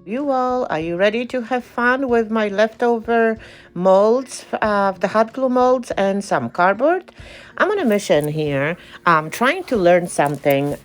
You all, are you ready to have fun with my leftover molds, the hot glue molds and some cardboard? I'm on a mission here, trying to learn something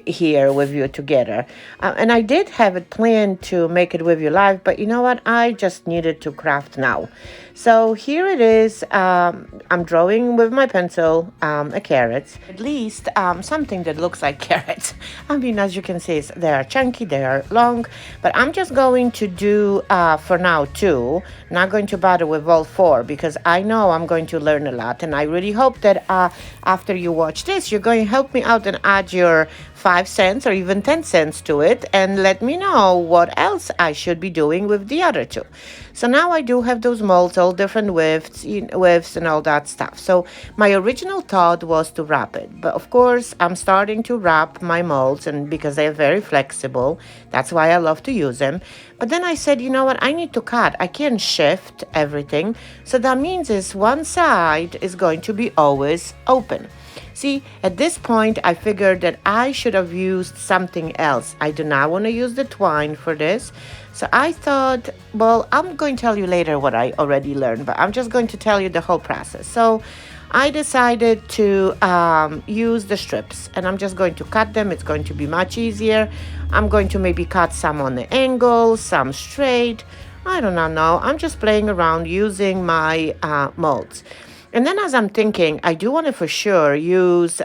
here with you together. And I did have it planned to make it with you live, but you know what? I just needed to craft now. So here it is. I'm drawing with my pencil a carrot, at least something that looks like carrots. I mean, as you can see, they are chunky, they are long, but I'm just going to do for now two. Not going to bother with all four because I know I'm going to learn a lot, and I really hope that after you watch this, you're going to help me out and add your 5 cents or even 10 cents to it and let me know what else I should be doing with the other two. So now I do have those molds, all different widths and all that stuff. So my original thought was to wrap it, but of course I'm starting to wrap my molds, and because they're very flexible, that's why I love to use them. But then I said, you know what, I need to cut. I can't shift everything. So that means is one side is going to be always open. See, at this point, I figured that I should have used something else. I do not want to use the twine for this. So I thought, well, I'm going to tell you later what I already learned, but I'm just going to tell you the whole process. So I decided to use the strips, and I'm just going to cut them. It's going to be much easier. I'm going to maybe cut some on the angle, some straight. I do not know. I'm just playing around using my molds. And then as I'm thinking, I do want to for sure use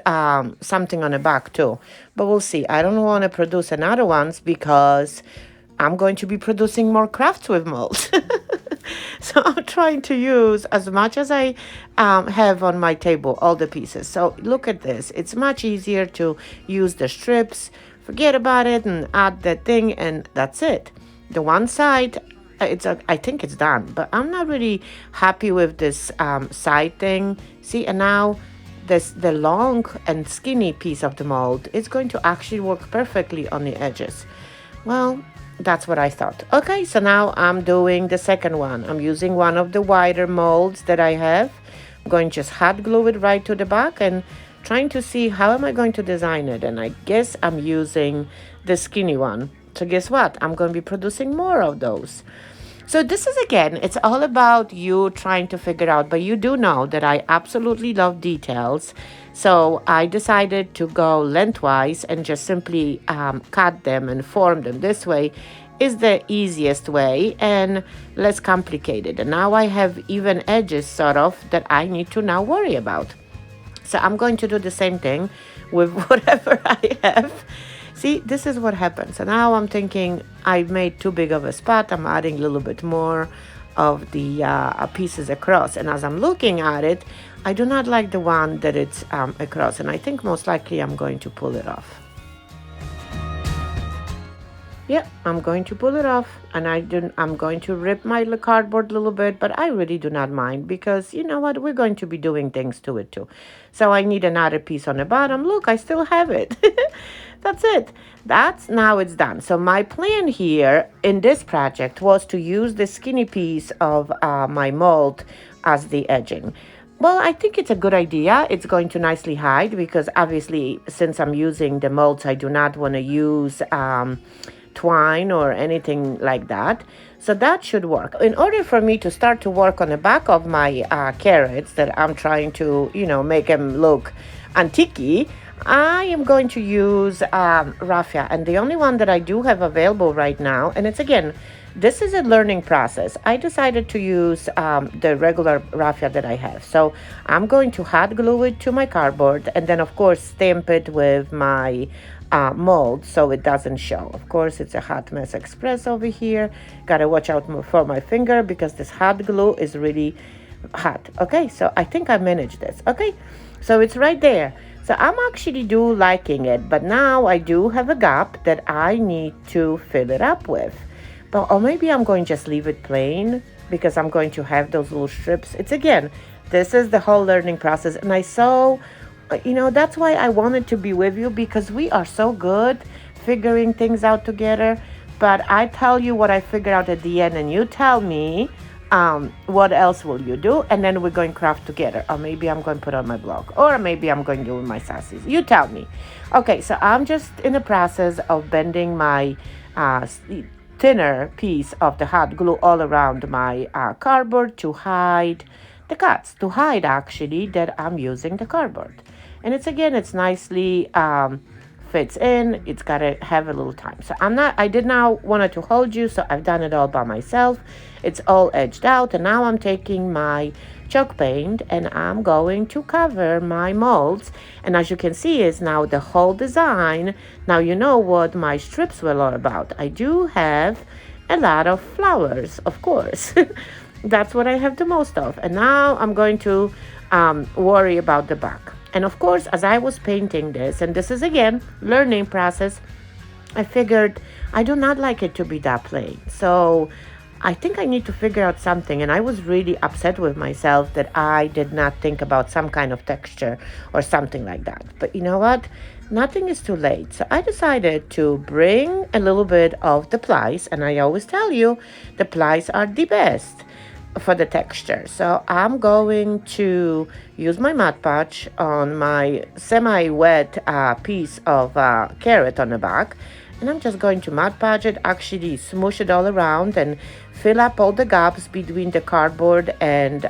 something on the back too. But we'll see. I don't want to produce another ones because I'm going to be producing more crafts with molds. So I'm trying to use as much as I have on my table, all the pieces. So look at this. It's much easier to use the strips, forget about it, and add that thing, and that's it. The one side, I think it's done, but I'm not really happy with this side thing. See, and now the long and skinny piece of the mold is going to actually work perfectly on the edges. Well, that's what I thought. Okay, so now I'm doing the second one. I'm using one of the wider molds that I have. I'm going to just hot glue it right to the back and trying to see how am I going to design it. And I guess I'm using the skinny one. So guess what? I'm going to be producing more of those. So this is, again, it's all about you trying to figure out, but you do know that I absolutely love details. So I decided to go lengthwise and just simply cut them and form them this way is the easiest way and less complicated. And now I have even edges sort of that I need to now worry about. So I'm going to do the same thing with whatever I have. See, this is what happens. And now I'm thinking I've made too big of a spot. I'm adding a little bit more of the pieces across. And as I'm looking at it, I do not like the one that it's across. And I think most likely I'm going to pull it off. Yeah, I'm going to pull it off, and I'm going to rip my cardboard a little bit, but I really do not mind because you know what? We're going to be doing things to it too. So I need another piece on the bottom. Look, I still have it. That's it. That's now it's done. So my plan here in this project was to use the skinny piece of my mold as the edging. Well, I think it's a good idea. It's going to nicely hide because obviously since I'm using the molds, I do not want to use twine or anything like that. So that should work. In order for me to start to work on the back of my carrots that I'm trying to, make them look antique, I am going to use raffia. And the only one that I do have available right now, and it's again, this is a learning process. I decided to use the regular raffia that I have. So I'm going to hot glue it to my cardboard and then of course stamp it with my mold so it doesn't show. Of course, it's a Hot Mess Express over here. Gotta watch out for my finger because this hot glue is really hot. Okay, so I think I managed this. Okay, so it's right there. So I'm actually do liking it, but now I do have a gap that I need to fill it up with. But or maybe I'm going to just leave it plain because I'm going to have those little strips. It's again, this is the whole learning process, and I saw. That's why I wanted to be with you because we are so good figuring things out together. But I tell you what I figure out at the end, and you tell me what else will you do, and then we're going to craft together. Or maybe I'm going to put on my blog, or maybe I'm going to do with my sassies. You tell me. Okay, so I'm just in the process of bending my thinner piece of the hot glue all around my cardboard to hide the cuts, to hide actually that I'm using the cardboard. And it's nicely fits in. It's got to have a little time. So I did not want it to hold you, so I've done it all by myself. It's all edged out, and now I'm taking my chalk paint and I'm going to cover my molds. And as you can see is now the whole design. Now you know what my strips were all about. I do have a lot of flowers, of course. That's what I have the most of. And now I'm going to worry about the back. And of course, as I was painting this, and this is again learning process, I figured I do not like it to be that plain. So I think I need to figure out something. And I was really upset with myself that I did not think about some kind of texture or something like that. But you know what? Nothing is too late. So I decided to bring a little bit of the plies. And I always tell you, the plies are the best for the texture. So I'm going to use my Mod Podge on my semi-wet piece of carrot on the back, and I'm just going to Mod Podge it, actually smoosh it all around and fill up all the gaps between the cardboard and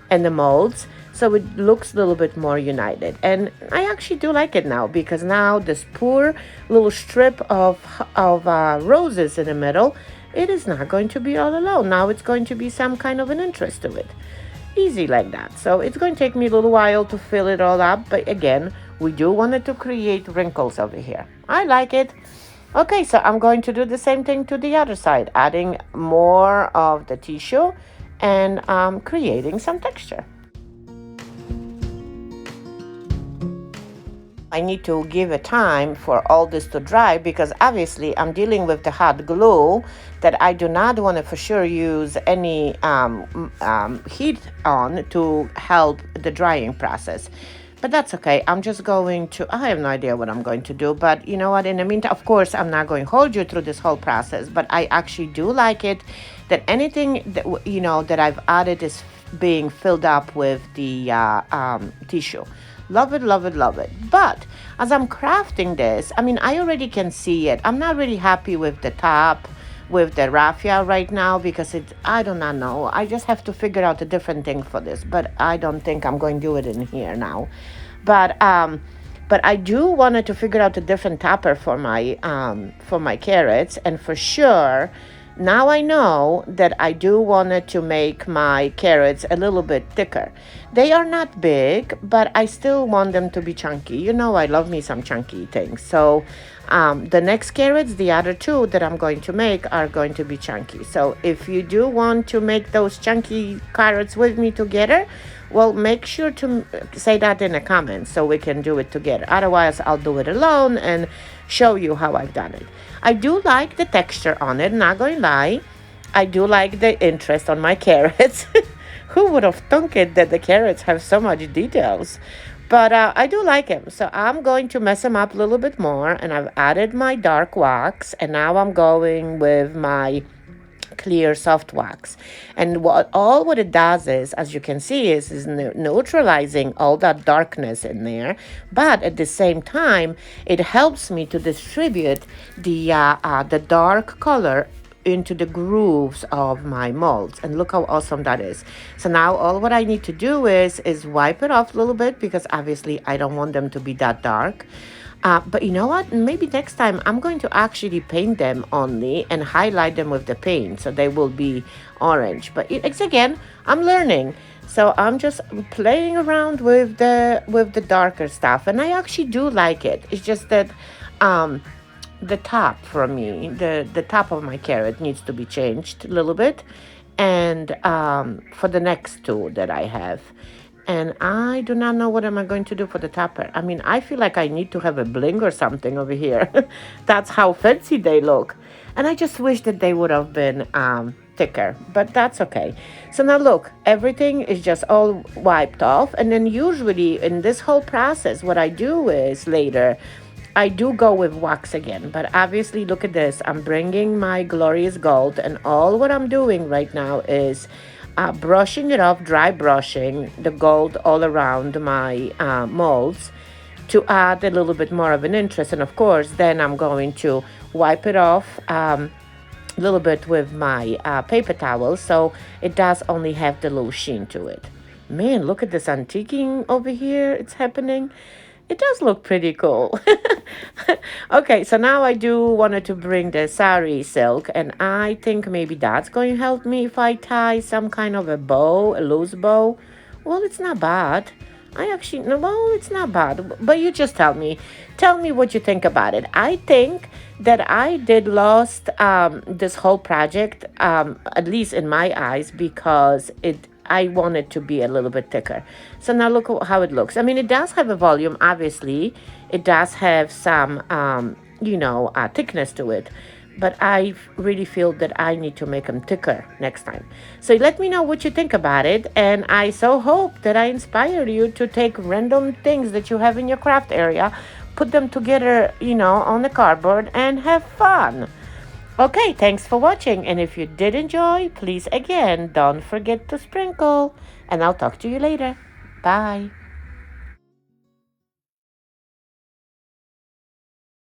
the molds, so it looks a little bit more united. And I actually do like it now, because now this poor little strip of roses in the middle, it is not going to be all alone. Now it's going to be some kind of an interest to it. Easy like that. So it's going to take me a little while to fill it all up. But again, we do want it to create wrinkles over here. I like it. Okay, so I'm going to do the same thing to the other side, adding more of the tissue and creating some texture. I need to give it time for all this to dry, because obviously I'm dealing with the hot glue that I do not want to for sure use any heat on to help the drying process. But that's okay. I'm just going to, I have no idea what I'm going to do. But you know what? In the meantime, of course, I'm not going to hold you through this whole process. But I actually do like it that anything that, that I've added is being filled up with the tissue. Love it, love it, love it. But as I'm crafting this, I already can see it. I'm not really happy with the top, with the raffia right now, because I do not know. I just have to figure out a different thing for this. But I don't think I'm going to do it in here now. But I do wanted to figure out a different topper for my carrots, and for sure, now I know that I do want to make my carrots a little bit thicker. They are not big, but I still want them to be chunky. You know, I love me some chunky things. So the next carrots, the other two that I'm going to make, are going to be chunky. So if you do want to make those chunky carrots with me together, well, make sure to say that in the comments so we can do it together. Otherwise, I'll do it alone and show you how I've done it. I do like the texture on it, not going to lie. I do like the interest on my carrots. Who would have thunk it that the carrots have so much details? But I do like them. So I'm going to mess them up a little bit more. And I've added my dark wax. And now I'm going with my clear soft wax. And what it does is, as you can see, is neutralizing all that darkness in there, but at the same time it helps me to distribute the dark color into the grooves of my molds. And look how awesome that is. So now all what I need to do is wipe it off a little bit, because obviously I don't want them to be that dark. But you know what? Maybe next time I'm going to actually paint them only and highlight them with the paint, so they will be orange. But it's again, I'm learning. So I'm just playing around with the darker stuff, and I actually do like it. It's just that the top for me, the top of my carrot needs to be changed a little bit, and for the next two that I have. And I do not know what am I going to do for the topper. I feel like I need to have a bling or something over here. That's how fancy they look. And I just wish that they would have been thicker, but that's okay. So now look, everything is just all wiped off. And then usually in this whole process, what I do is later, I do go with wax again. But obviously, look at this. I'm bringing my Glorious Gold, and all what I'm doing right now is brushing it off, dry brushing the gold all around my molds to add a little bit more of an interest. And of course, then I'm going to wipe it off a little bit with my paper towel, so it does only have the little sheen to it. Man, look at this antiquing over here. It's happening. It does look pretty cool. Okay, so now I do wanted to bring the sari silk, and I think maybe that's going to help me if I tie some kind of a bow, a loose bow. Well, it's not bad. I actually, no, well, it's not bad, but you just tell me. Tell me what you think about it. I think that I did lost this whole project, at least in my eyes, because I want it to be a little bit thicker. So now look how it looks. I mean, it does have a volume, obviously. It does have some, thickness to it. But I really feel that I need to make them thicker next time. So let me know what you think about it. And I so hope that I inspire you to take random things that you have in your craft area, put them together, on the cardboard and have fun. Okay, thanks for watching. And if you did enjoy, please again, don't forget to sprinkle. And I'll talk to you later. Bye.